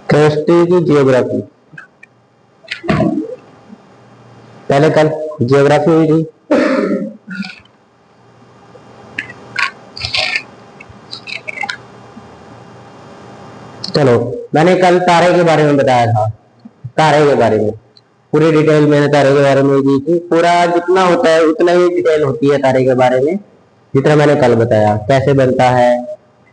Chemistry की geography, पहले कल जियोग्राफी हुई थी। चलो, मैंने कल तारे के बारे में बताया था। तारे के बारे में पूरी डिटेल मैंने तारे के बारे में दी थी। पूरा जितना होता है उतना ही डिटेल होती है तारे के बारे में, जितना मैंने कल बताया। कैसे बनता है,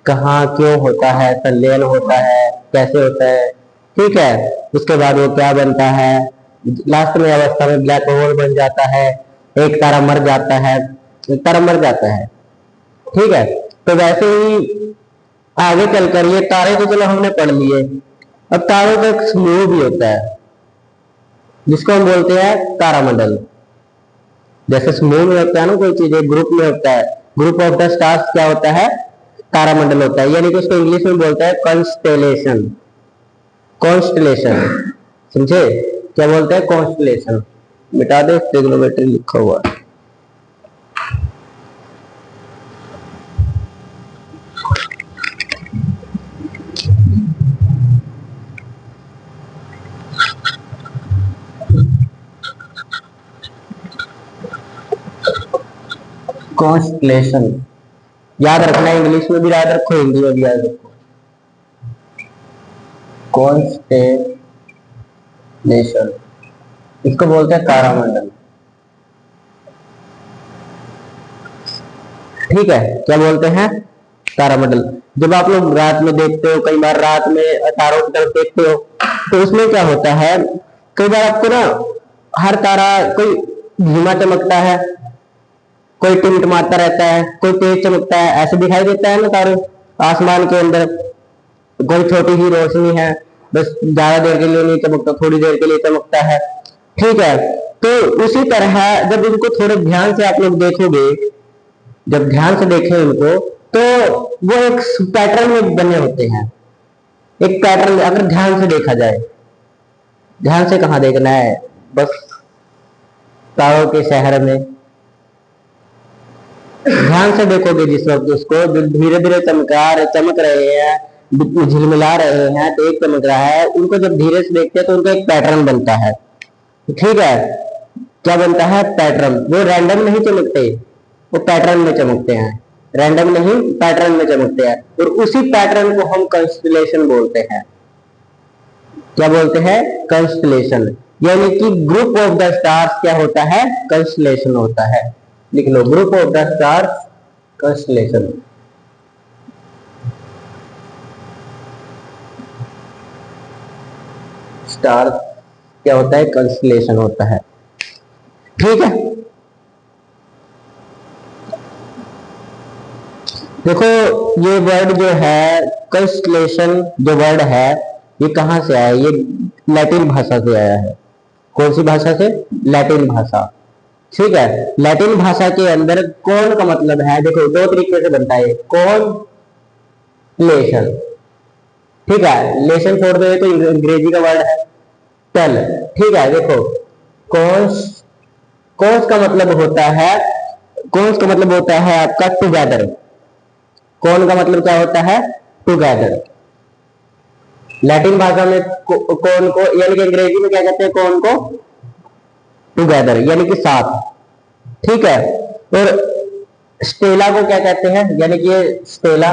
कहाँ क्यों होता है, संलयन होता है, कैसे होता है, ठीक है। उसके बाद वो क्या बनता है, लास्ट में अवस्था में ब्लैक होल बन जाता है, एक तारा मर जाता है, एक तारा मर जाता है, ठीक है। तो वैसे ही आगे चलकर ये तारे तो चलो हमने पढ़ लिए। अब तारों का एक समूह भी होता है जिसको हम बोलते हैं तारामंडल। जैसे समूह में होता है ना कोई चीज, ग्रुप में होता है, ग्रुप ऑफ द स्टार्स क्या होता है, तारामंडल होता है। यानी कि उसको इंग्लिश में बोलते हैं कॉन्स्टेलेशन। कॉन्स्टेलेशन, समझे क्या बोलते हैं, कॉन्स्टेलेशन। मिटा दे, ट्रिग्नोमेट्री लिखा हुआ है। कॉन्स्टेलेशन याद रखना, इंग्लिश में भी याद रखो, हिंदी में भी याद रखो। कॉन्स्टेलेशन इसको बोलते हैं तारामंडल, ठीक है। क्या बोलते हैं, तारामंडल। जब आप लोग रात में देखते हो, कई बार रात में तारों की तरफ देखते हो, तो उसमें क्या होता है, कई बार आपको ना हर तारा कोई धीमा चमकता है, कोई टिमटिमाता रहता है, कोई तेज चमकता है, ऐसे दिखाई देता है ना तारे आसमान के अंदर। कोई छोटी सी रोशनी है, बस ज्यादा देर के लिए नहीं चमकता, थोड़ी देर के लिए चमकता है, ठीक है। तो उसी तरह जब इनको थोड़े ध्यान से आप लोग देखोगे, जब ध्यान से देखें इनको, तो वो एक पैटर्न में बने होते हैं। एक पैटर्न अगर ध्यान से देखा जाए, ध्यान से कहाँ देखना है, बस तारों के शहर में ध्यान से देखोगे जिस वक्त उसको, जो धीरे धीरे चमक रहे हैं, झिलमिला रहे हैं, तेज चमक रहा है, उनको जब धीरे से देखते हैं तो उनका एक पैटर्न बनता है, ठीक है। क्या बनता है, पैटर्न। वो रैंडम नहीं चमकते, वो पैटर्न में चमकते हैं, रैंडम नहीं, पैटर्न में चमकते हैं। और उसी पैटर्न को हम कंस्टलेशन बोलते हैं। क्या बोलते हैं, कंस्टलेशन। यानी कि ग्रुप ऑफ द स्टार्स क्या होता है, कंस्टलेशन होता है। लिख लो, group of the stars constellation. Star क्या होता है, कंस्टलेशन होता है, ठीक है। देखो ये वर्ड जो है कंस्टलेशन, जो वर्ड है ये कहां से आया, ये लैटिन भाषा से आया है। कौन सी भाषा से, लैटिन भाषा, ठीक है। लैटिन भाषा के अंदर कौन का मतलब है, देखो दो तरीके से बनता है, कौन लेशन, ठीक है। लेशन छोड़ दे तो अंग्रेजी का वर्ड है टेल, ठीक है। देखो कौन्स, कौन्स का मतलब होता है, कौन्स का मतलब होता है आपका टुगेदर। कौन का मतलब क्या होता है, टुगेदर। लैटिन भाषा में कौन को, यानी कि अंग्रेजी में क्या कहते हैं, कौन को, टुगेदर, यानी कि साथ, ठीक है। और स्टेला को क्या कहते हैं, यानी कि ये स्टेला,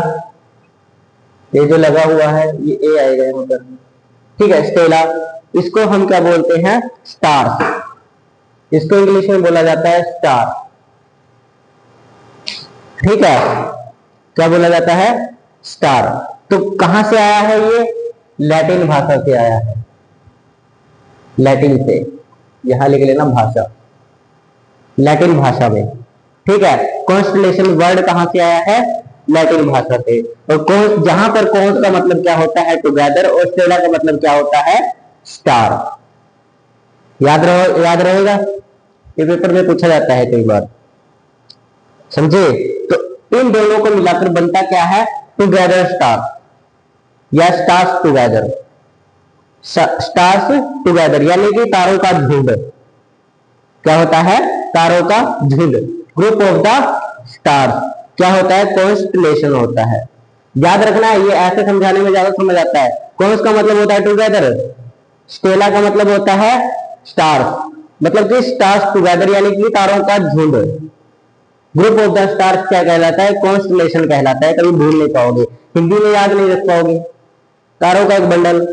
ये जो लगा हुआ है ये ए आएगा यहाँ पर, ठीक है, स्टेला। इसको हम क्या बोलते हैं, स्टार। इसको इंग्लिश में बोला जाता है स्टार, ठीक है। क्या बोला जाता है, स्टार। तो कहां से आया है ये, लैटिन भाषा से आया है, लैटिन से। यहां लिख लेना भाषा, लैटिन भाषा में, ठीक है। कॉन्स्टलेशन वर्ड कहां से आया है, लैटिन भाषा से। और कौन, जहां पर कौन का मतलब क्या होता है, टुगेदर, और स्टेला का मतलब क्या होता है, स्टार। याद रहेगा, ये पेपर में पूछा जाता है कई बार, समझे। तो इन दोनों को मिलाकर बनता क्या है, टुगेदर स्टार, या स्टार्स टुगेदर, स्टार्स टुगेदर, यानी कि तारों का झुंड। क्या होता है? तारों का झुंड। ग्रुप ऑफ द स्टार्स क्या होता है? कॉन्स्टलेशन होता है। याद रखना है, ये ऐसे समझाने में ज्यादा समझ आता है। कॉन्स का मतलब होता है टुगेदर, स्टेला का मतलब होता है स्टार्स, मतलब कि स्टार्स टुगेदर यानी कि तारों का झुंड। ग्रुप ऑफ द स्टार्स क्या कहलाता है? कॉन्स्टलेशन कहलाता है। कभी भूल नहीं पाओगे, हिंदी में याद नहीं रख पाओगे। तारों का एक बंडल,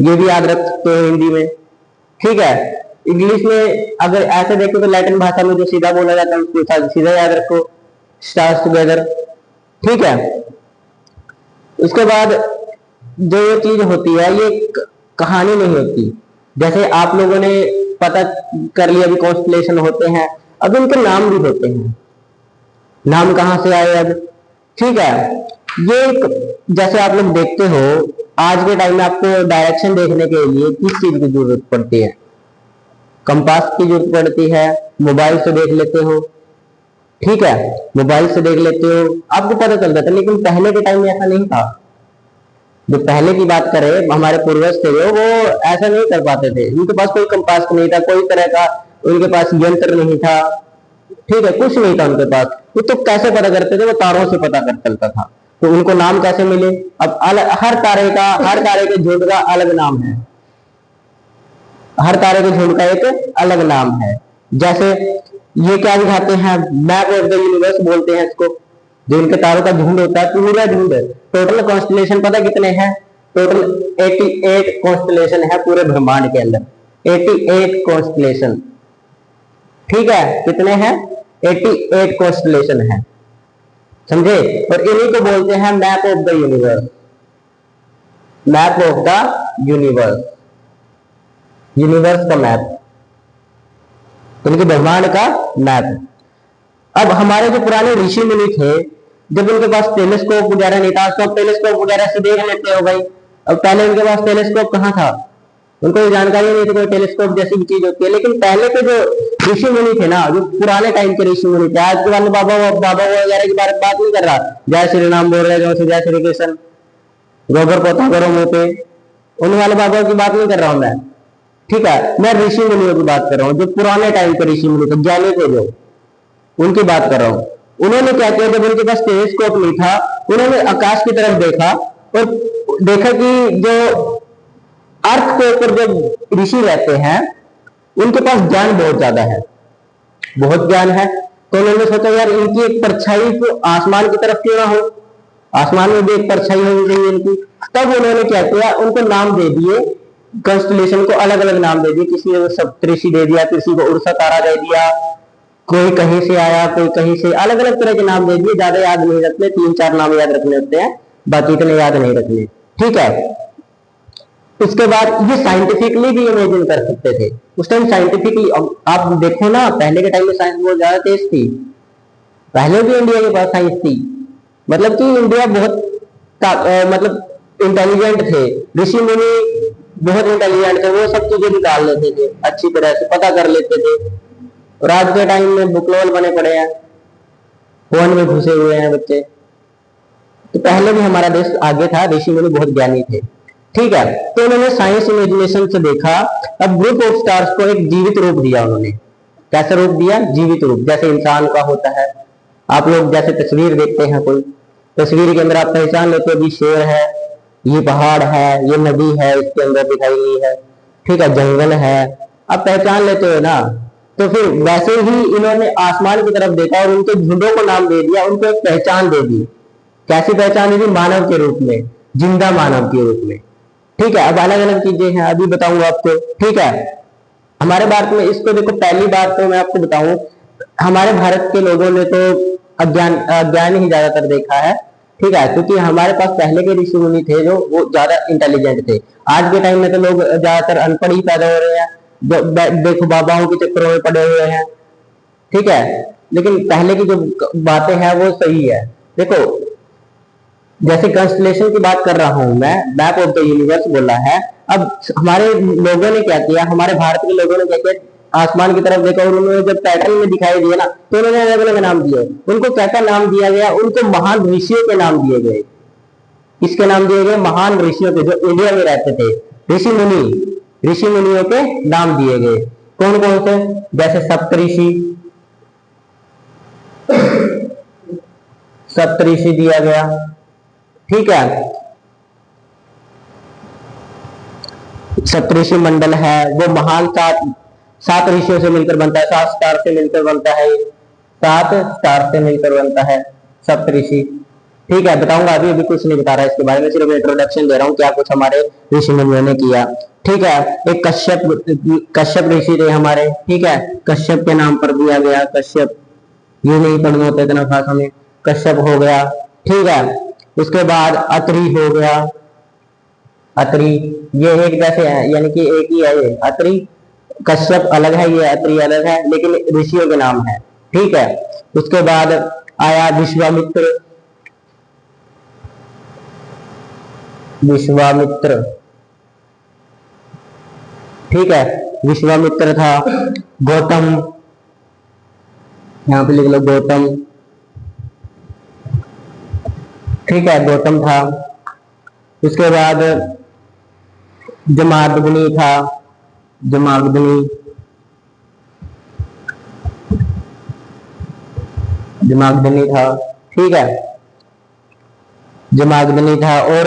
ये भी याद रख सकते हो हिंदी में। ठीक है, इंग्लिश में अगर ऐसे देखो तो लैटिन भाषा में जो सीधा बोला जाता है उसको सीधा याद रखो, स्टार्स टुगेदर। ठीक है, उसके बाद जो ये चीज होती है ये कहानी नहीं होती। जैसे आप लोगों ने पता कर लिया भी कॉन्स्टलेशन होते हैं, अब इनके नाम भी होते हैं। नाम कहां से आए अब? ठीक है, ये जैसे आप लोग देखते हो आज के टाइम में आपको डायरेक्शन देखने के लिए किस चीज की जरूरत पड़ती है? कंपास की जरूरत पड़ती है। मोबाइल से देख लेते हो, ठीक है, मोबाइल से देख लेते हो, आपको पता चल जाता है। लेकिन पहले के टाइम में ऐसा नहीं था। जो पहले की बात करें, हमारे पूर्वज थे वो ऐसा नहीं कर पाते थे। उनके पास कोई कंपास नहीं था, कोई तरह का उनके पास यंत्र नहीं था, ठीक है, कुछ नहीं था उनके पास। वो तो कैसे पता करते थे? वो तारों से पता कर चलता था। तो उनको नाम कैसे मिले? अब हर तारे के झुंड का अलग नाम है। हर तारे के झुंड का एक अलग नाम है। जैसे ये क्या दिखाते हैं? मैप ऑफ द यूनिवर्स बोलते हैं इसको। जो इनके तारों का झुंड होता है, पूरा झुंड। टोटल कॉन्स्टलेशन पता कितने हैं? टोटल 88 कॉन्स्टलेशन है पूरे ब्रह्मांड के अंदर। 88 कॉन्स्टलेशन, ठीक है, कितने हैं? 88 कॉन्स्टलेशन है, समझे? और इन्हीं को बोलते हैं map of the universe. Map of the universe, universe का मैप, इनके ब्रह्मांड का मैप। अब हमारे जो पुराने ऋषि मुनि थे, जब उनके पास टेलीस्कोप वगैरह नहीं था, तो टेलीस्कोप वगैरह से देख लेते हो भाई। अब पहले उनके पास टेलीस्कोप कहाँ था? उनको ये जानकारी नहीं थी कोई टेलीस्कोप जैसी भी चीज होती है। लेकिन पहले के जो ऋषि मुनि थे ना, जो पुराने टाइम के ऋषि मुनि थे, आज के वाले बाबा वगैरह की बात नहीं कर रहा। जय श्री राम बोल रहे हैं, जय श्री कृष्ण, गोबर पोता करो मुंह पे, उन वाले बाबा की बात नहीं कर रहा हूं मैं। ठीक है, मैं ऋषि मुनियों की बात कर रहा हूँ, जो पुराने टाइम के ऋषि मुनि थे, ज्ञानी थे जो, उनकी बात कर रहा हूँ। उन्होंने क्या किया? जब उनके पास टेलीस्कोप नहीं था, उन्होंने आकाश की तरफ देखा और देखा कि जो अर्थ के ऊपर जो ऋषि रहते हैं उनके पास ज्ञान बहुत ज्यादा है, बहुत ज्ञान है। तो उन्होंने सोचा यार इनकी एक परछाई तो आसमान की तरफ क्यों ना हो, आसमान में भी एक परछाई होनी चाहिए इनकी। तब उन्होंने क्या किया? उनको नाम दे दिए, कंस्टलेशन को अलग अलग नाम दे दिए। किसी को सप्तऋषि दे दिया, किसी को उड़सा तारा दे दिया, कोई कहीं से आया, कोई कहीं से, अलग अलग तरह के नाम दे दिए। ज्यादा याद नहीं रखने, 3-4 नाम याद रखने होते हैं, बाकी इतने याद नहीं रखने, ठीक है। उसके बाद ये साइंटिफिकली भी इमेजिन कर सकते थे उस टाइम। साइंटिफिकली आप देखो ना, पहले के टाइम में साइंस बहुत ज्यादा तेज थी। पहले भी इंडिया के पास साइंस थी, मतलब कि इंडिया बहुत मतलब इंटेलिजेंट थे। ऋषि मुनि बहुत इंटेलिजेंट थे, वो सब चीजें निकाल लेते थे, अच्छी तरह से पता कर लेते थे। और आज के टाइम में बुकलोल बने पड़े हैं, फोन में घुसे हुए हैं बच्चे। तो पहले भी हमारा देश आगे था, ऋषि मुनि बहुत ज्ञानी थे, ठीक है। तो उन्होंने साइंस इमेजिनेशन से देखा। अब ग्रुप ऑफ स्टार्स को एक जीवित रूप दिया उन्होंने। कैसा रूप दिया? जीवित रूप, जैसे इंसान का होता है। आप लोग जैसे तस्वीर देखते हैं, कोई तस्वीर के अंदर आप पहचान लेते हो, शेर है, ये पहाड़ है, ये नदी है, इसके अंदर दिखाई गई है, ठीक है, जंगल है, आप पहचान लेते हो ना। तो फिर वैसे ही इन्होंने आसमान की तरफ देखा और उनके झुंडों को नाम दे दिया, उनको एक पहचान दे दी। कैसी पहचान दे दी? मानव के रूप में, जिंदा मानव के रूप में, ठीक है। अब अलग अलग चीजें हैं, अभी बताऊंगा आपको, ठीक है। हमारे भारत में इसको देखो, पहली बात तो मैं आपको बताऊं, हमारे भारत के लोगों ने तो अज्ञान ही ज्यादातर देखा है, ठीक है, क्योंकि हमारे पास पहले के ऋषि मुनि थे जो वो ज्यादा इंटेलिजेंट थे। आज के टाइम में तो लोग ज्यादातर अनपढ़ ही पैदा हो रहे हैं, देखो बाबाओं के चक्करों में पड़े हुए हैं, ठीक है। लेकिन पहले की जो बातें हैं वो सही है। देखो जैसे कंस्टलेशन की बात कर रहा हूं मैं, मैप ऑफ द यूनिवर्स बोला है। अब हमारे लोगों ने क्या किया, हमारे भारत के लोगों ने क्या किया, आसमान की तरफ देखा और उन्होंने जब पैटर्न में दिखाई दिया ना, तो उन्होंने अलग अलग नाम दिए। उनको क्या क्या नाम दिया गया? उनको महान ऋषियों के नाम दिए गए। इसके नाम दिए गए महान ऋषियों के, जो इंडिया में रहते थे, ऋषि मुनियों के नाम दिए गए। कौन कौन से? जैसे सप्तऋषि दिया गया, ठीक है। सप्तऋषि मंडल है वो महान सात ऋषियों से मिलकर बनता है, 7 स्टार से मिलकर बनता है, 7 स्टार से मिलकर बनता है सप्तऋषि, ठीक है। बताऊंगा, अभी अभी कुछ नहीं बता रहा इसके बारे में, सिर्फ इंट्रोडक्शन दे रहा हूँ क्या कुछ हमारे ऋषि मुनियों ने किया, ठीक है। एक कश्यप ऋषि थे हमारे, ठीक है, कश्यप के नाम पर दिया गया कश्यप, ये नहीं पढ़ना होता इतना खास हमें, कश्यप हो गया, ठीक है। उसके बाद अत्रि हो गया, अत्रि ये एक जैसे है, यानी कि एक ही है ये, अत्रि, कश्यप अलग है, ये अत्रि अलग है, लेकिन ऋषियों के नाम है, ठीक है। उसके बाद आया विश्वामित्र, ठीक है, विश्वामित्र था। गौतम, यहां पे लिख लो गौतम, ठीक है, गौतम था। उसके बाद जमादग्नि था, जमादग्नि था, ठीक है, जमादग्नि था। और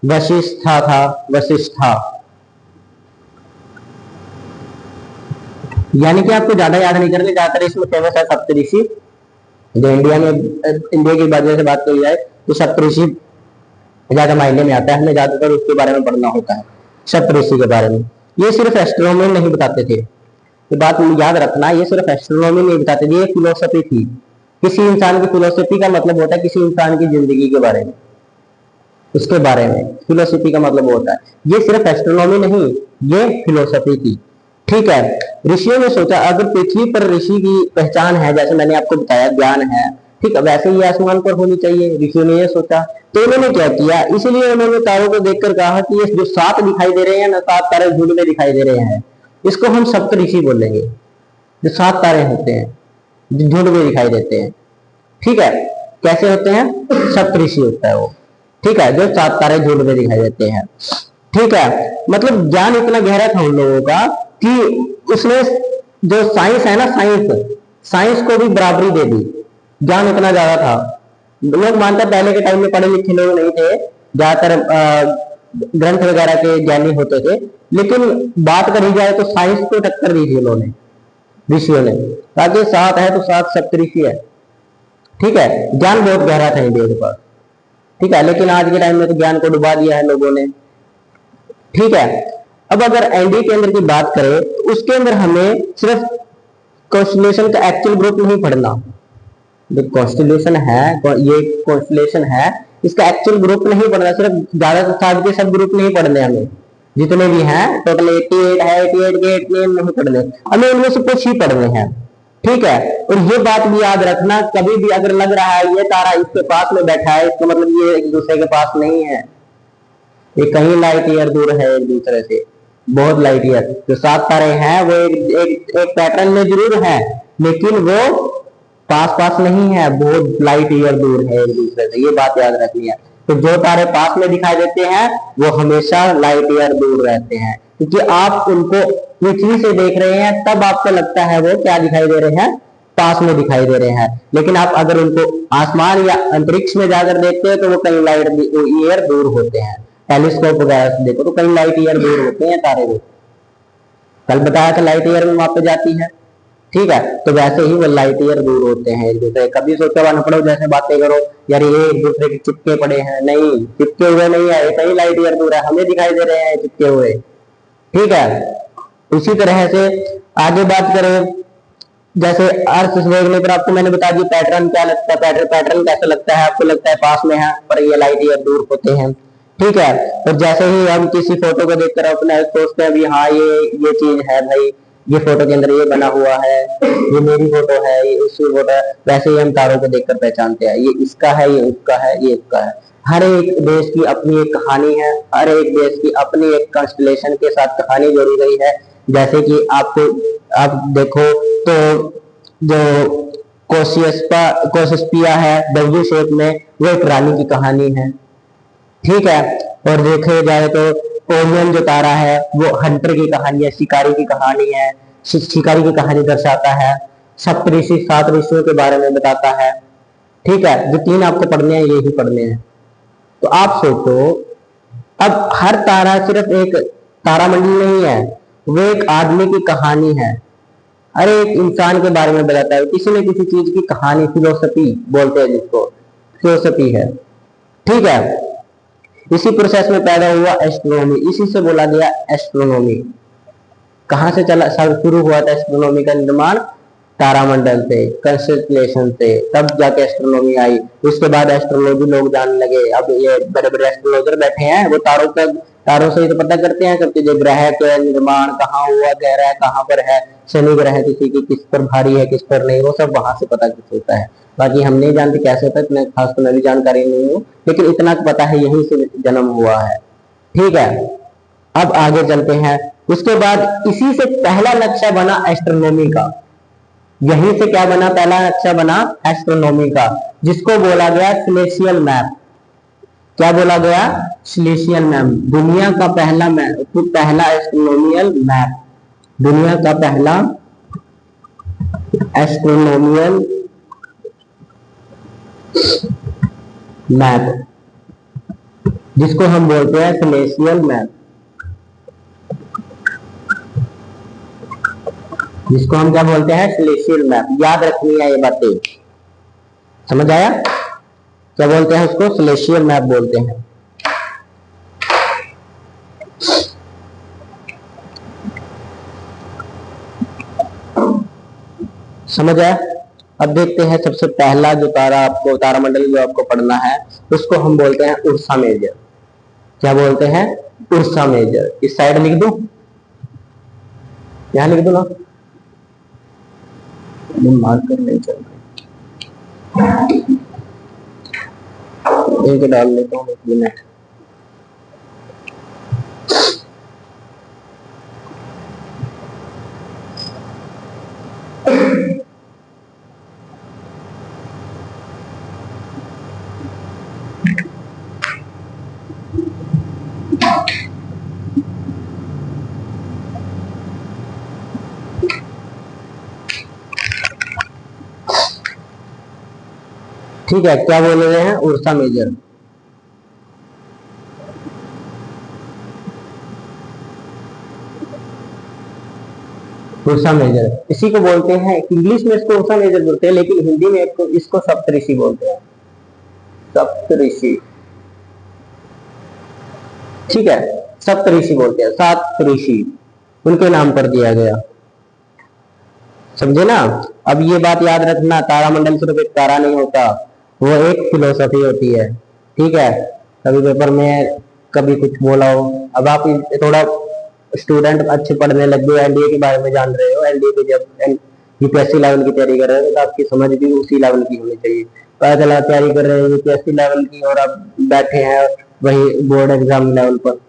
वशिष्ठा था, वशिष्ठा, यानी कि आपको ज्यादा याद नहीं करने, ज्यादातर इसमें फेमस है सप्तऋषि, जो इंडिया की वजह से बात करी जाए तो सप्तऋषि ज्यादा मायने में आता है, हमें ज्यादातर उसके बारे में पढ़ना होता है, सप्तऋषि के बारे में। ये सिर्फ एस्ट्रोनॉमी नहीं बताते थे, ये बात याद रखना, ये सिर्फ एस्ट्रोनॉमी नहीं बताते थे, ये फिलोसफी थी। किसी इंसान की फिलोसफी का मतलब होता है किसी इंसान की जिंदगी के बारे में, उसके बारे में फिलोसफी का मतलब होता है। ये सिर्फ एस्ट्रोनॉमी नहीं, ये फिलोसफी थी, ठीक है। ऋषियों ने सोचा अगर पृथ्वी पर ऋषि की पहचान है, जैसे मैंने आपको बताया ज्ञान है, ठीक है, वैसे ही आसमान पर होनी चाहिए, ऋषियों ने ये सोचा। तो उन्होंने क्या किया, इसलिए उन्होंने तारों को देखकर कहा कि ये जो 7 दिखाई दे रहे हैं ना, 7 तारे झुंड में दिखाई दे रहे हैं, इसको हम सप्तऋषि बोलेंगे। जो 7 तारे होते हैं जो झुंड में दिखाई देते हैं, ठीक है, कैसे होते हैं? सप्तऋषि होता है वो, ठीक है, जो 7 तारे झुंड में दिखाई देते हैं, ठीक है। मतलब ज्ञान इतना गहरा था उन लोगों का कि उसने जो साइंस है ना, साइंस को भी बराबरी दे दी, ज्ञान इतना ज्यादा था। लोग मानते पहले के टाइम में पढ़े लिखे लोग नहीं थे, ज्यादातर ग्रंथ वगैरह के ज्ञानी होते थे, लेकिन बात करी जाए तो साइंस को टक्कर दी थी उन्होंने, ऋषियों ने, ताकि 7 है तो 7 सप्तऋषि है, ठीक है। ज्ञान बहुत गहरा था इंडिया के पास, ठीक है, लेकिन आज के टाइम में तो ज्ञान को डुबा दिया है लोगों ने, ठीक है। अब अगर एनडीए के अंदर की बात करें तो उसके अंदर हमें सिर्फ कॉन्स्टलेशन का एक्चुअल ग्रुप नहीं पढ़ना, जो कॉन्स्टलेशन है, ये कॉन्स्टलेशन है, इसका एक्चुअल ग्रुप नहीं पढ़ना, सिर्फ ज्यादा से के सब ग्रुप नहीं पढ़ने हमें, जितने भी हैं टोटल 88 है, 88 के 88 नहीं पढ़ने, हमें उनमें से कुछ ही पढ़ने हैं, ठीक है। और ये बात भी याद रखना, कभी भी अगर लग रहा है ये तारा इसके पास में बैठा है, इसका मतलब ये एक दूसरे के पास नहीं है, ये कहीं लाइट ईयर दूर है एक दूसरे से, बहुत लाइट ईयर। जो 7 तारे हैं वो एक पैटर्न में जरूर है, लेकिन वो पास नहीं है, बहुत लाइट ईयर दूर है एक दूसरे से, ये बात याद रखनी है। तो जो तारे पास में दिखाई देते हैं वो हमेशा लाइट ईयर दूर रहते हैं, क्योंकि आप उनको पृथ्वी से देख रहे हैं तब आपको लगता है वो क्या दिखाई दे रहे हैं, पास में दिखाई दे रहे हैं, लेकिन आप अगर उनको आसमान या अंतरिक्ष में जाकर देखते हैं तो वो कहीं लाइट ईयर दूर होते हैं। टेलीस्कोप वगैरह से देखो तो कहीं लाइट ईयर दूर होते हैं तारे, वो कल बताया था लाइट ईयर में वहां पे जाती है, ठीक है। तो वैसे ही वो लाइट ईयर दूर होते हैं एक दूसरे। कभी सोचा हुआ न पड़ो जैसे बातें करो यार ये एक दूसरे के चिपके पड़े हैं, नहीं, चिपके हुए नहीं है, कहीं लाइट ईयर दूर है, हमें दिखाई दे रहे हैं चिपके हुए, ठीक है। उसी तरह से आगे बात करें, जैसे अर्थ से देखने पर आपको मैंने बता दिया पैटर्न क्या लगता है, पैटर्न कैसा लगता है, आपको लगता है पास में है पर ये लाइट ईयर दूर होते हैं, ठीक है। और जैसे ही हम किसी फोटो को देखकर अपना सोचते हैं भी हाँ ये चीज है भाई, ये फोटो के अंदर ये बना हुआ है, ये मेरी फोटो है, ये उसकी फोटो है, वैसे ही हम तारों को देखकर पहचानते हैं ये इसका है, ये उसका है, ये उसका है। हर एक देश की अपनी एक कहानी है, हर एक देश की अपनी एक कॉन्स्टलेशन के साथ कहानी जोड़ी गई है। जैसे कि आप देखो तो जो कोसिस्पिया है डब्ल्यू शेप में, वो एक रानी की कहानी है। ठीक है, और देखे जाए तो ओरियन जो तारा है वो हंटर की कहानी है, शिकारी की कहानी है, शिकारी की कहानी दर्शाता है। सप्तऋषि 7 ऋषियों के बारे में बताता है। ठीक है, जो 3 आपको पढ़ने हैं यही पढ़ने हैं। तो आप सोचो, अब हर तारा सिर्फ एक तारामंडल नहीं है, वो एक आदमी की कहानी है। अरे एक इंसान के बारे में बताता है, किसी न किसी चीज की कहानी, फिलोसफी बोलते हैं जिसको, फिलोसफी है। ठीक है, इसी प्रोसेस में पैदा हुआ एस्ट्रोनॉमी, इसी से बोला गया एस्ट्रोनॉमी। कहां से चला शुरू हुआ था एस्ट्रोनॉमी का निर्माण? तारामंडल से, कंस्टलेशन से, तब जाके एस्ट्रोनॉमी आई। उसके बाद एस्ट्रोलॉजी लोग जानने लगे। अब ये बड़े बड़े एस्ट्रोलॉजर बैठे हैं, वो तारों से ही तो पता करते हैं सब चीजें, ग्रह के निर्माण कहाँ हुआ, ग्रह कहाँ पर है, शनि ग्रह किसी की किस पर भारी है किस पर नहीं, वो सब वहां से पता होता है। बाकी हम नहीं जानते कैसे होता है, इतना खास तो मैं भी जानकारी नहीं हूँ, लेकिन इतना पता है यहीं से जन्म हुआ है। ठीक है, अब आगे चलते हैं। उसके बाद इसी से पहला नक्शा बना एस्ट्रोनॉमी का। यहीं से क्या बना? पहला नक्शा बना एस्ट्रोनॉमी का, जिसको बोला गया सिलेशियल मैप। क्या बोला गया? Celestial map. दुनिया का पहला मैप, तो पहला एस्ट्रोनॉमियल मैप, दुनिया का पहला एस्ट्रोनॉमियल मैप, जिसको हम बोलते हैं सिलेशियल मैप, जिसको हम क्या बोलते हैं? Celestial map. याद रखनी है ये बातें, समझ आया? क्या बोलते हैं उसको? सिलेशियल मैप बोलते हैं। समझ आया? अब देखते हैं सबसे पहला जो तारा, आपको तारामंडल जो आपको पढ़ना है, उसको हम बोलते हैं उर्सा मेजर। क्या बोलते हैं? Ursa major. इस साइड लिख दूं, यहां लिख दो ना, मार्कर नहीं चल रहा, इनके डाल लेता हूँ 1 मिनट। ठीक है, क्या बोल रहे हैं? Ursa major. उर्सा मेजर इसी को बोलते हैं, इंग्लिश में इसको उर्सा मेजर बोलते हैं, लेकिन हिंदी में इसको सप्तऋषि बोलते हैं, सप्तऋषि। ठीक है, सप्तऋषि बोलते हैं, 7 ऋषि उनके नाम पर दिया गया। समझे ना? अब ये बात याद रखना, तारामंडल सिर्फ एक तारा नहीं होता, वो एक फिलोसफी होती है। ठीक है, कभी पेपर में कभी कुछ बोला हो, अब आप थोड़ा स्टूडेंट अच्छे पढ़ने लग गए, एनडीए के बारे में जान रहे हो, एनडीए की जब यूपीएससी लेवल की तैयारी कर रहे हो, तो आपकी समझ भी उसी लेवल की होनी चाहिए। पता चला तैयारी कर रहे हो यूपीएससी लेवल की और आप बैठे हैं वही बोर्ड एग्जाम लेवल पर,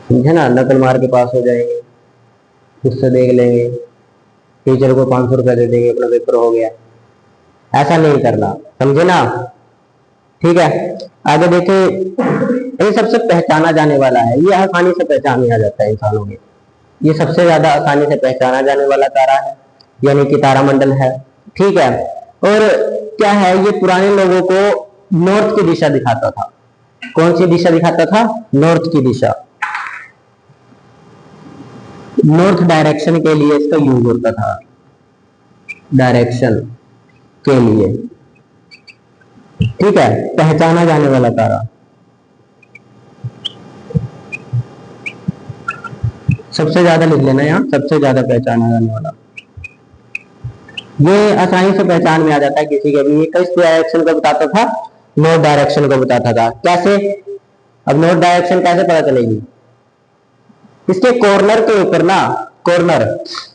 समझे ना? नकल मार के पास हो जाएंगे, उससे देख लेंगे, टीचर को 500 रुपया दे देंगे, अपना पेपर हो गया। ऐसा नहीं करना, समझे ना? ठीक है, आगे देखे, ये सबसे पहचाना जाने वाला है, ये आसानी से पहचान में आ जाता है इंसानों में, ये सबसे ज्यादा आसानी से पहचाना जाने वाला तारा है, यानी कि तारामंडल है। ठीक है, और क्या है, ये पुराने लोगों को नॉर्थ की दिशा दिखाता था। कौन सी दिशा दिखाता था? नॉर्थ की दिशा, नॉर्थ डायरेक्शन के लिए इसका यूज होता था, डायरेक्शन के लिए। ठीक है, पहचाना जाने वाला तारा, सबसे ज्यादा लिख लेना यहाँ, सबसे ज्यादा पहचाना जाने वाला, ये आसानी से पहचान में आ जाता है किसी के भी। ये किस डायरेक्शन को बताता था? नॉर्थ डायरेक्शन को बताता था। कैसे? अब नॉर्थ डायरेक्शन कैसे पता चलेगी? इसके कॉर्नर के ऊपर ना, कॉर्नर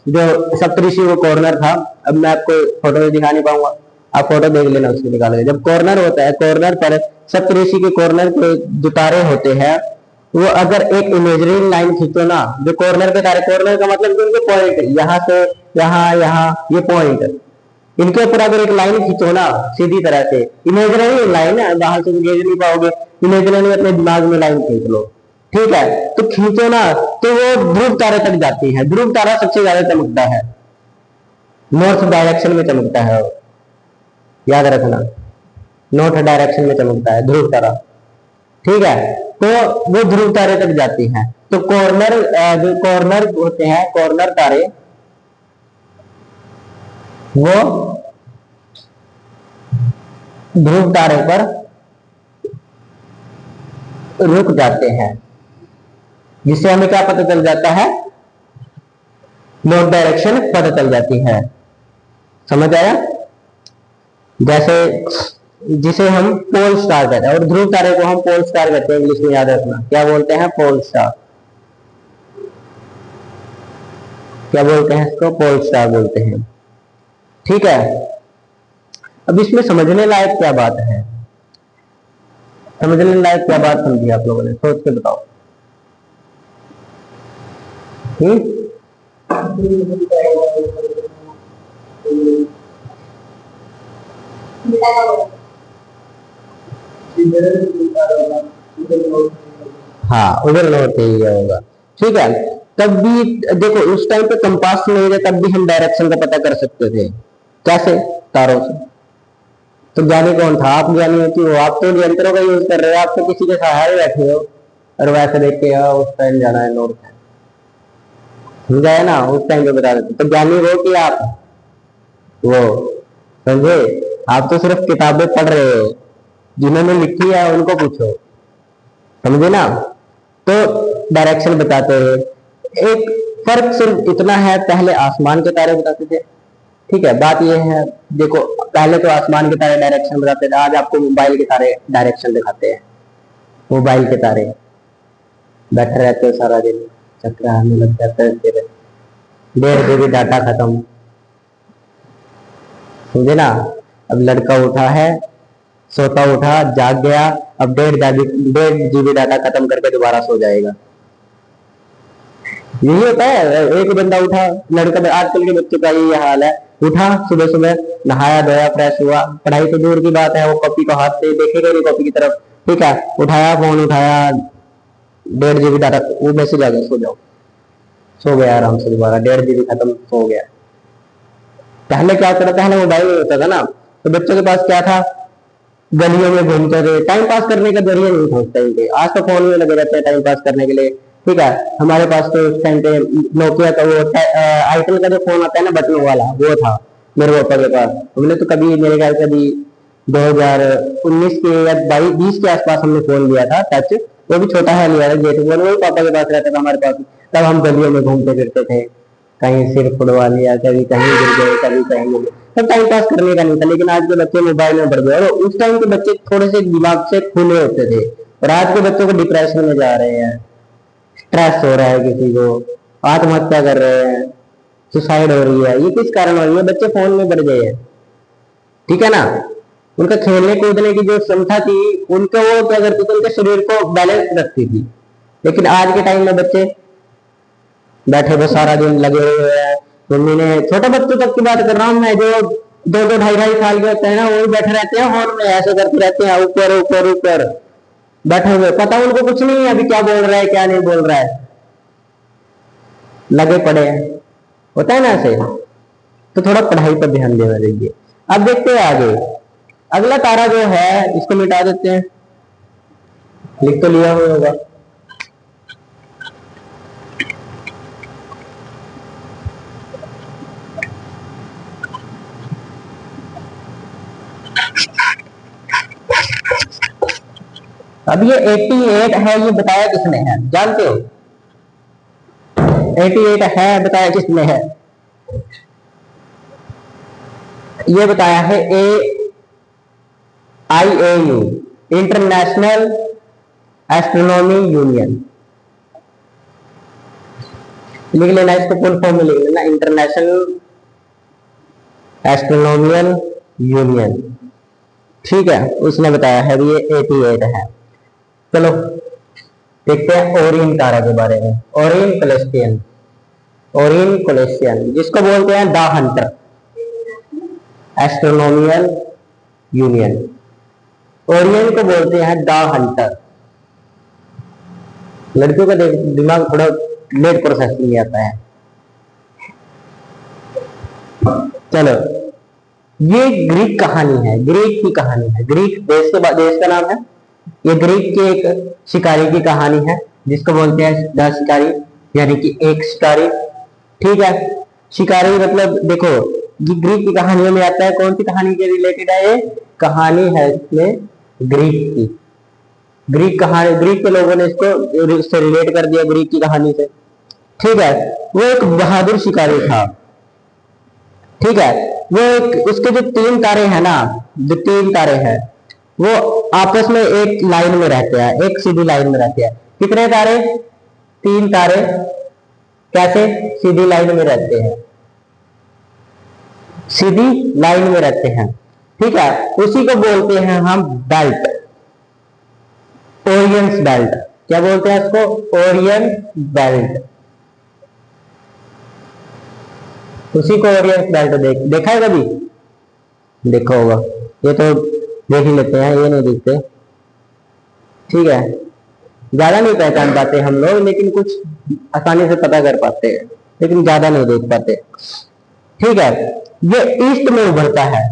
जो सप्तऋषि वो कॉर्नर था, अब मैं आपको फोटो में दिखा नहीं पाऊंगा, आप फोटो देख लेना उसको निकाल के। जब कॉर्नर होता है, कॉर्नर पर सप्तऋषि के कॉर्नर के जो तारे होते हैं, वो अगर एक इमेजिनरी लाइन खींचो ना, जो कॉर्नर के तारे, कॉर्नर का मतलब कि उनके पॉइंट, यहाँ से यहाँ, यहाँ, ये पॉइंट, इनके ऊपर अगर एक लाइन खींचो ना सीधी तरह से, इमेजिनरी लाइन है, बाहर से खींच नहीं पाओगे, इमेजिनरी अपने दिमाग में लाइन खींच लो, ठीक है, तो खींचो ना, तो वो ध्रुव तारे तक जाती है। ध्रुव तारा सबसे ज्यादा चमकता है, नॉर्थ डायरेक्शन में चमकता है, याद रखना, नॉर्थ डायरेक्शन में चमकता है ध्रुव तारा, ठीक है। तो वो ध्रुव तारे तक जाती हैं। तो कॉर्नर, जो कॉर्नर होते हैं, कॉर्नर तारे, वो ध्रुव तारे पर रुक जाते हैं, जिससे हमें क्या पता चल जाता है, नॉर्थ डायरेक्शन पता चल जाती है। समझ आया? जैसे जिसे हम पोल स्टार कहते हैं, और ध्रुव तारे को हम पोल स्टार कहते हैं, इंग्लिश में याद रखना, क्या बोलते हैं, पोल स्टार। क्या बोलते हैं इसको, पोल स्टार बोलते हैं, ठीक है। अब इसमें समझने लायक क्या बात है, समझने लायक क्या बात समझी आप लोगों ने, सोच के बताओ। हाँ, उधर नॉर्थ एरिया होगा, ठीक है। तब भी देखो, उस टाइम पे कंपास नहीं था, तब भी हम डायरेक्शन का पता कर सकते थे, कैसे, तारों से। तो ज्ञानी कौन था, आप ज्ञानी होती हो, आप तो यंत्रों का यूज कर रहे हो, आप तो किसी के सहारे बैठे हो, और वैसे देख के उस टाइम जाना है नॉर्थ, समझा है ना, उस टाइम पे बता देते। तो ज्ञानी हो कि आप वो, समझे, आप तो सिर्फ किताबें पढ़ रहे हो, जिन्होंने लिखी है उनको पूछो, समझे ना। तो डायरेक्शन बताते हैं, एक फर्क सिर्फ इतना है, पहले आसमान के तारे बताते थे, ठीक है, बात ये है, देखो पहले तो आसमान के तारे डायरेक्शन बताते थे, आज आपको मोबाइल के तारे डायरेक्शन दिखाते हैं। मोबाइल के तारे बैठे रहते हो सारा दिन, चक्कर आने लग जाता है, फिर 1.5 GB डाटा खत्म, समझे ना। अब लड़का उठा है, सोता उठा, जाग गया, अब 1.5 GB डाटा खत्म करके दोबारा सो जाएगा। यही होता है, एक बंदा उठा, लड़का, आजकल के बच्चों का यही हाल है, उठा सुबह सुबह, नहाया धोया, फ्रेश हुआ, पढ़ाई तो दूर की बात है, वो कॉपी को हाथ से देखेगा नहीं कॉपी की तरफ, ठीक है, उठाया फोन, उठाया, 1.5 GB डाटा, वो मैसेज आ गया, सो जाओ, सो गया आराम से, दोबारा 1.5 GB खत्म, सो गया। पहले क्या होता था, पहले मोबाइल नहीं होता था ना, तो बच्चों के पास क्या था, गलियों में घूमते थे, टाइम पास करने का जरिए नहीं था उस टाइम पे, आज तो फोन में लगे रहते हैं टाइम पास करने के लिए, ठीक है। हमारे पास तो उस टाइम पे नोकिया का वो आईटेल का जो फोन आता है ना, बटन वाला, वो था मेरे पापा के पास। हमने तो कभी, मेरे ख्याल से अभी 2019 के या 20 के आसपास हमने फोन लिया था टच, वो भी छोटा है लिया था, जेट फोन, वो पापा के पास रहता था हमारे पास। तब हम गलियों में घूमते फिरते थे, कहीं सिर फुड़वा लिया, कभी कहीं गिर गए, कभी कहीं गिर गए, तब टाइम पास करने का नहीं था। लेकिन आज के बच्चे मोबाइल में बढ़ गए, और उस टाइम के बच्चे थोड़े से दिमाग से खुले होते थे, और आज के बच्चों को डिप्रेशन में जा रहे हैं, स्ट्रेस हो रहा है, किसी को आत्महत्या कर रहे हैं, सुसाइड हो रही है। ये किस कारण हो रही है, बच्चे फोन में बढ़ गए हैं, ठीक है ना। उनका खेलने कूदने की जो क्षमता थी, उनको वो क्या करती थी, उनके शरीर को बैलेंस रखती थी। लेकिन आज के टाइम में बच्चे बैठे बस सारा दिन लगे हुए हैं। मम्मी ने, छोटे बच्चों तक की बात कर रहा हूँ मैं, जो 2-2, 2.5 साल के होते हैं ना, वो भी बैठे रहते हैं हॉल में, ऐसे करते रहते हैं, ऊपर ऊपर ऊपर बैठे हुए, पता उनको कुछ नहीं है अभी क्या बोल रहा है क्या नहीं बोल रहा है, लगे पड़े हैं, होता है ना ऐसे। तो थोड़ा पढ़ाई पर ध्यान देना चाहिए। अब देखते हैं आगे, अगला तारा जो है, इसको मिटा देते हैं, लिख तो लिया होगा। अब ये 88 है, ये बताया किसने है, जानते हो? 88 है, बताया किसने है? ये बताया है IAU, इंटरनेशनल एस्ट्रोनॉमी यूनियन। लिख लेना, इसको फुल फॉर्म में लिख लेना, इंटरनेशनल एस्ट्रोनॉमिकल यूनियन, ठीक है, उसने बताया है ये 88 है। चलो देखते हैं ओरियन तारा के बारे में, ओरियन कैलेस्टियन, ओरियन कैलेस्टियन जिसको बोलते हैं the Hunter, astronomical union. Orion को बोलते हैं द हंटर। लड़कियों का दिमाग थोड़ा लेट प्रोसेसिंग में आता है। चलो, ये ग्रीक कहानी है, ग्रीक की कहानी है। ग्रीक देश का नाम है। ये ग्रीक के एक शिकारी की कहानी है, जिसको बोलते हैं द शिकारी, यानी कि एक शिकारी। ठीक है, शिकारी मतलब देखो, ये ग्रीक की कहानियों में आता है। कौन सी कहानी के रिलेटेड है ये कहानी? है इसमें ग्रीक की। ग्रीक कहानी, ग्रीक के लोगों ने इसको रिलेट कर दिया ग्रीक की कहानी से। ठीक है, वो एक बहादुर शिकारी था। ठीक है, वो एक, उसके जो 3 तारे हैं ना, जो 3 तारे हैं, वो आपस में एक लाइन में रहते हैं, एक सीधी लाइन में रहते हैं। कितने तारे? 3 तारे। कैसे? सीधी लाइन में रहते हैं, सीधी लाइन में रहते हैं। ठीक है, उसी को बोलते हैं हम बेल्ट, ओरियंस बेल्ट। क्या बोलते हैं इसको? Orion belt. उसी को ओरियंस बेल्ट देखा है कभी? देखा होगा। ये तो देख ही लेते हैं, ये नहीं देखते। ठीक है, ज्यादा नहीं पहचान पाते हम लोग, लेकिन कुछ आसानी से पता कर पाते हैं, लेकिन ज्यादा नहीं देख पाते। ठीक है, ये ईस्ट में उभरता है,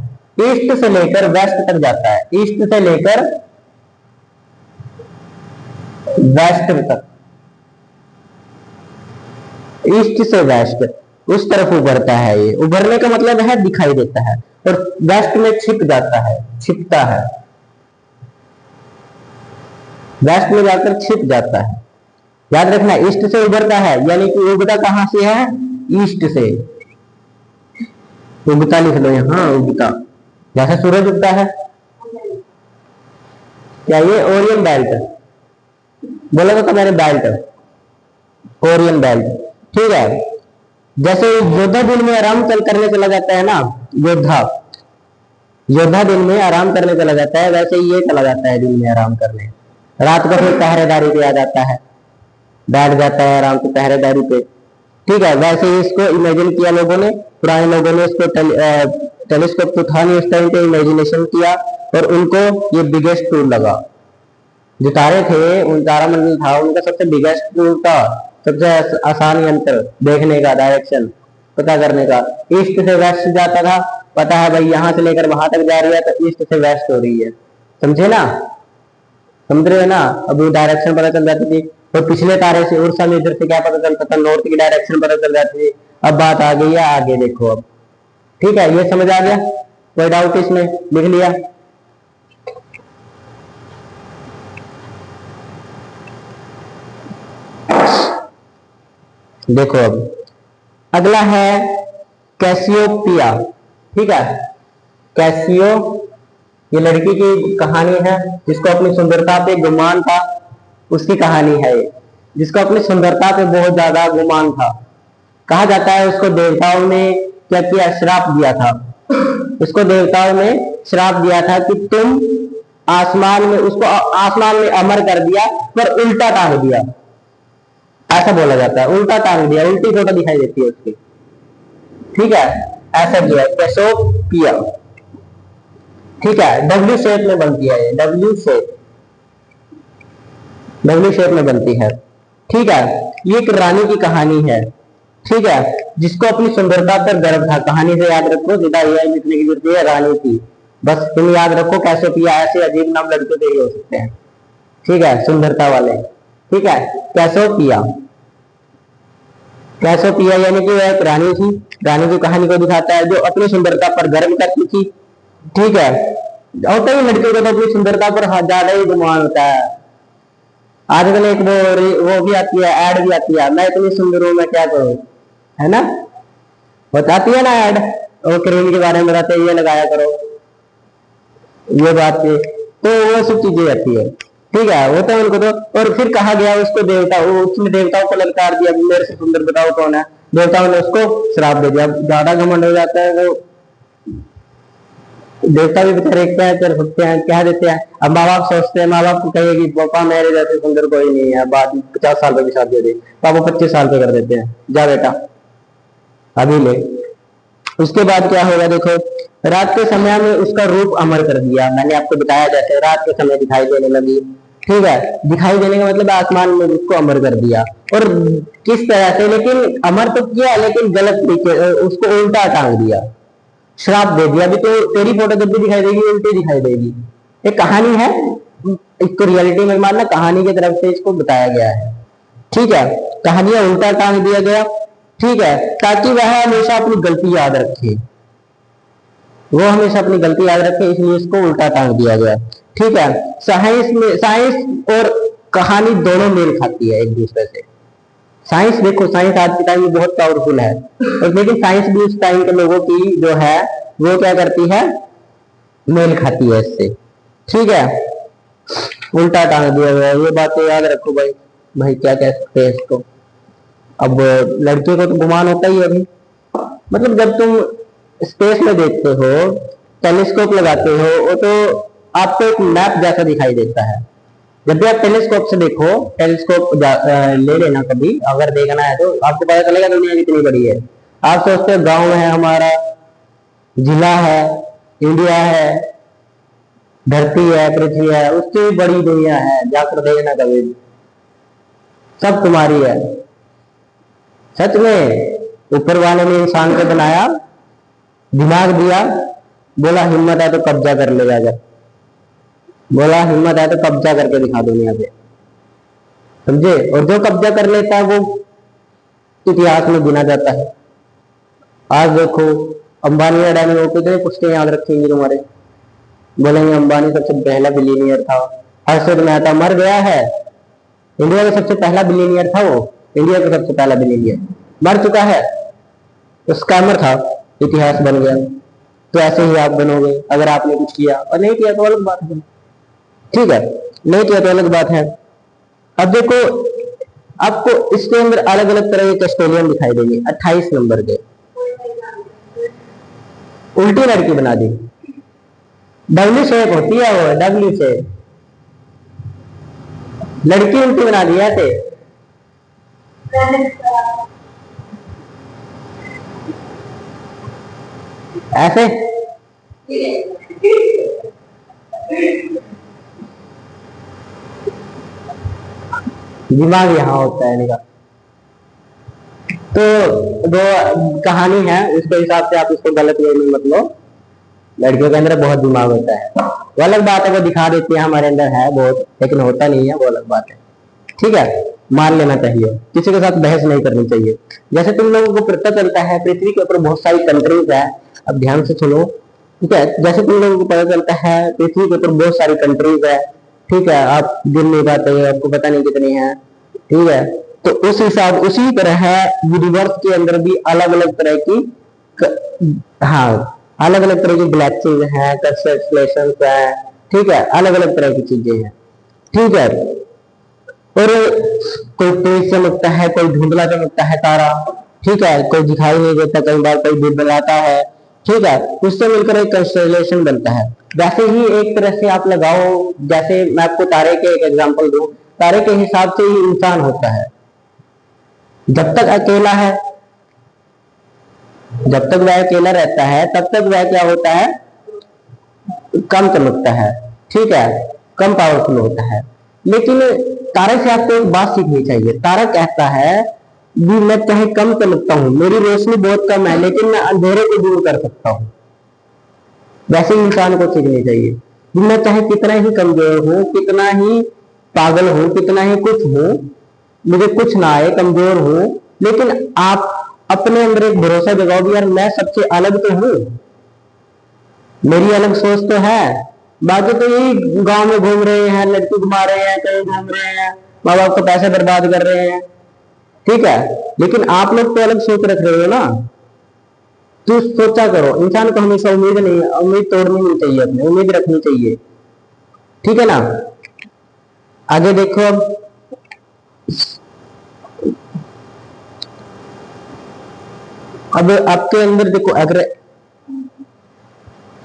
ईस्ट से लेकर वेस्ट तक जाता है, ईस्ट से लेकर वेस्ट तक, ईस्ट से वेस्ट उस तरफ उभरता है। ये उभरने का मतलब है दिखाई देता है, और वेस्ट में छिप जाता है, छिपता है, वेस्ट में जाकर छिप जाता है। याद रखना, ईस्ट से उभरता है, यानी कि उगता कहां से है? ईस्ट से। उगता लिख लो यहां, उगता, जैसे सूरज उगता है। क्या ये ओरियन बेल्ट बोला था मैंने? Belt, Orion belt. ठीक है, जैसे योद्धा दिन में आराम करने चला जाता है ना, योद्धा योद्धा दिन में आराम करने चला जाता है, वैसे ही ये चला जाता है दिन में आराम करने। रात को फिर पहरेदारी पे आ जाता है, बैठ जाता है आराम से पहरेदारी पे। ठीक है, वैसे ही इसको इमेजिन किया लोगों ने, पुराने लोगों ने इसको टेलीस्कोप तो था नहीं उस टाइम पे, इमेजिनेशन किया और उनको ये बिगेस्ट टूल लगा। जो तारे थे, उन तारा मंडल था, उनका सबसे बिगेस्ट टूल था, सबसे आसान यंत्र देखने का, डायरेक्शन पता करने का। ईस्ट से वेस्ट जाता था, पता है भाई यहां से लेकर वहां तक जा रही है, तो ईस्ट से वेस्ट हो रही है। समझे ना? समझ रहे हो ना? अब वो डायरेक्शन पता चल जाती थी। और पिछले तारे से, उर्सा में इधर से क्या पता चलता था? नॉर्थ की डायरेक्शन पता चल जाती थी। अब बात आ गई है आगे, देखो अब। ठीक है, ये समझ आ गया? कोई डाउट इसमें? लिख लिया? देखो अब अगला है कैसियोपिया। ठीक है, कैसियो, ये लड़की की कहानी है, जिसको अपनी सुंदरता पे गुमान था। उसकी कहानी है ये, जिसको अपनी सुंदरता पे बहुत ज्यादा गुमान था। कहा जाता है उसको देवताओं ने क्या किया? श्राप दिया था। उसको देवताओं ने श्राप दिया था कि तुम आसमान में, उसको आसमान में अमर कर दिया, पर उल्टा टांग दिया। ऐसा बोला जाता है, उल्टा टांग दिया, उल्टी फोटो दिखाई देती है उसकी। ठीक है, ऐसा किया कैसियोपिया। ठीक है, डब्ल्यू शेप में बनती है ये, डब्ल्यू शेप, डब्ल्यू शेप में बनती है। ठीक है, ये एक रानी की कहानी है। ठीक है, जिसको अपनी सुंदरता पर गर्व था। कहानी से याद रखो, सीधा ये लिखने की जरूरत है, रानी थी। बस तुम याद रखो कैसियोपिया, ऐसे अजीब नाम लड़कियों के ही हो सकते हैं। ठीक है, सुंदरता वाले। ठीक है, कैसियोपिया, कैसियोपिया यानी कि वह एक रानी थी। रानी की कहानी को दिखाता है, जो अपनी सुंदरता पर गर्व करती थी। ठीक है, होता ही लड़कियों को तो अपनी सुंदरता पर ज्यादा ही गुमान होता है। आजकल एक वो भी आती है, ऐड भी आती है, मैं इतनी सुंदर हूं, मैं क्या करूं, है ना? बताती है ना ऐड, वो क्रीम के बारे में बताते, ये लगाया करो, ये बात थी। तो वो सब चीजें आती है। ठीक है, वो तो उनको तो, और फिर कहा गया उसको देवता, उसने देवताओं को ललकार दिया, मेरे से सुंदर बताओ कौन है। देवताओं ने उसको श्राप दे दिया। ज्यादा घमंड हो जाता है वो, देवता भी बेचारे क्या कर सकते हैं, कह देते हैं। अब माँ बाप सोचते हैं, माँ बाप को कहिए कि पापा मेरे जैसे सुंदर कोई नहीं है, बाद 50 साल पे भी शादी दे, पापा 25 साल पे कर देते हैं, जा बेटा अभी ले। उसके बाद क्या होगा देखो, रात के समय में उसका रूप अमर कर दिया। मैंने आपको बताया जैसे रात के समय दिखाई देने लगी, ठीक है, दिखाई देने का मतलब आसमान में उसको अमर कर दिया। और किस तरह से, लेकिन अमर तो किया लेकिन गलत तरीके, उसको उल्टा टांग दिया, श्राप दे दिया। अभी तो तेरी फोटो जब भी दिखाई देगी उल्टी दिखाई देगी। एक कहानी है, इसको रियलिटी में मानना, कहानी की तरफ से इसको बताया गया है, ठीक है। कहानियां उल्टा टांग दिया गया, ठीक है, ताकि वह हमेशा अपनी गलती याद रखे, वो हमेशा अपनी गलती याद रखे, इसलिए इसको उल्टा टांग दिया गया, ठीक है। साइंस में, साइंस और कहानी दोनों मेल खाती है एक दूसरे से। साइंस देखो, साइंस आज के टाइम में बहुत पावरफुल है, और लेकिन साइंस भी उस टाइम के लोगों की जो है वो क्या करती है, मेल खाती है इससे, ठीक है। उल्टा टांग दिया गया, ये बातें याद रखो भाई। भाई क्या कह सकते हैं इसको। अब लड़कियों को तो गुमान होता ही है अभी, मतलब जब तुम स्पेस में देखते हो, टेलीस्कोप लगाते हो, वो तो आपको एक मैप जैसा दिखाई देता है। जब भी आप टेलीस्कोप से देखो, टेलीस्कोप ले लेना कभी, अगर देखना है तो आपको पता चलेगा दुनिया कितनी बड़ी है। आप सोचते हो गांव है हमारा, जिला है, इंडिया है, धरती है, पृथ्वी है, उससे भी बड़ी दुनिया है, जाकर देखना कभी, सब तुम्हारी है। सच में ऊपर वाले ने इंसान को बनाया, दिमाग दिया, बोला हिम्मत है तो कब्जा कर ले जाकर, बोला हिम्मत है तो कब्जा करके दिखा दुनिया पे, समझे। और जो कब्जा कर लेता है वो इतिहास में गिना जाता है। आज देखो अंबानी अडानी वो कितने पुस्तकें याद रखेंगे तुम्हारे, बोलेंगे अंबानी सबसे पहला बिलियनियर था, हर्षद मेहता मर गया है, इंडिया का सबसे पहला बिलियनियर था वो, इंडिया का सबसे पहला बिलियनियर मर चुका है, तो स्कैमर था, इतिहास बन गया। तो ऐसे ही आप बनोगे अगर आपने कुछ किया, और नहीं किया तो अलग बात है, ठीक है, नहीं किया तो अलग बात है। अब देखो आपको इसके अंदर अलग अलग तरह के कैस्टोलियन दिखाई देंगे, 28 नंबर के। उल्टी लड़की बना दी, डब्ल्यू शेप होती है वो, डब्ल्यू शेप, लड़की उल्टी बना दी ऐसे, ऐसे दिमाग यहाँ होता है इनका। तो दो कहानी है, उसके हिसाब से आप इसको गलत वे में मत लो। लड़कियों के अंदर बहुत दिमाग होता है, वो अलग बात है, वो दिखा देती है हमारे अंदर है बहुत, लेकिन होता नहीं है, वो अलग बात है, ठीक है। मान लेना चाहिए, किसी के साथ बहस नहीं करनी चाहिए। जैसे तुम लोगों को पता चलता है पृथ्वी के ऊपर बहुत सारी कंट्रीज है, अब ध्यान से सुनो, ठीक है। जैसे तुम लोगों को पता चलता है पृथ्वी के ऊपर बहुत सारी कंट्रीज है, ठीक है, आप गिन नहीं पाते, आपको पता नहीं कितनी है, ठीक है। तो उस हिसाब, उसी तरह यूनिवर्स के अंदर भी अलग अलग तरह की हाँ, अलग अलग तरह की गैलेक्सीज हैं, कंस्टेलेशंस हैं, ठीक है, अलग अलग तरह की चीजें हैं, ठीक है। और कोई तेज चमकता है, कोई धुंधला चमकता है तारा, ठीक है, कोई दिखाई नहीं देता, कई बार कोई बिलबिलाता है, ठीक है, उससे मिलकर एक कंस्टेलेशन बनता है। वैसे ही एक तरह से आप लगाओ, जैसे मैं आपको तारे के एक एग्जांपल दूं, तारे के हिसाब से ही इंसान होता है। जब तक अकेला है, जब तक वह अकेला रहता है तब तक वह क्या होता है, कम चमकता है, ठीक है, कम पावरफुल होता है। लेकिन तारे से आपको एक बात सीखनी चाहिए, तारा कहता है भी मैं चाहे कम चमकता हूं, मेरी रोशनी बहुत कम है, लेकिन मैं अंधेरे को दूर कर सकता हूं। वैसे ही इंसान को सीखनी चाहिए कि मैं चाहे कितना ही कमजोर हूं, कितना ही पागल हूं, कितना ही कुछ हूं, मुझे कुछ ना आए, कमजोर हूं, लेकिन आप अपने अंदर एक भरोसा जगाओ भी यार मैं सबसे अलग तो हूं, मेरी अलग सोच तो है। बाकी तो यही गांव में घूम रहे हैं, लड़की घुमा रहे हैं, कहीं घूम रहे हैं, माँ बाप का पैसे बर्बाद कर रहे हैं, ठीक है, लेकिन आप लोग तो अलग सोच रख रहे हो ना। तो सोचा करो, इंसान को हमेशा उम्मीद नहीं, उम्मीद तोड़नी नहीं चाहिए, अपनी उम्मीद रखनी चाहिए, ठीक है ना। आगे देखो, अब आपके अंदर देखो, अगर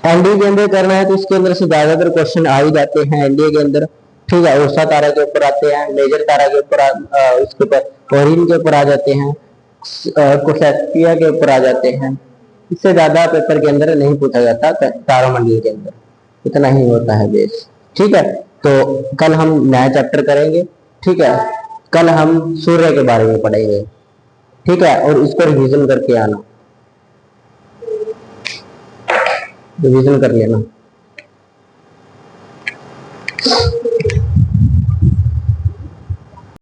एनडीए के अंदर करना है तो इसके अंदर से ज्यादातर क्वेश्चन आ ही जाते हैं एनडीए के अंदर, ठीक है। उषा तारा के ऊपर आते हैं, मेजर तारा के ऊपर, उसके ऊपर ओरिन के ऊपर आ जाते हैं, कोसेस्पिया के ऊपर आ जाते हैं, इससे ज्यादा पेपर के अंदर नहीं पूछा जाता तारामंडल के अंदर, इतना ही होता है बेस। ठीक है, तो कल हम नया चैप्टर करेंगे। ठीक है, कल हम सूर्य के बारे में पढ़ेंगे। ठीक है, और इसको रिवीजन करके आना, रिवीजन कर लेना।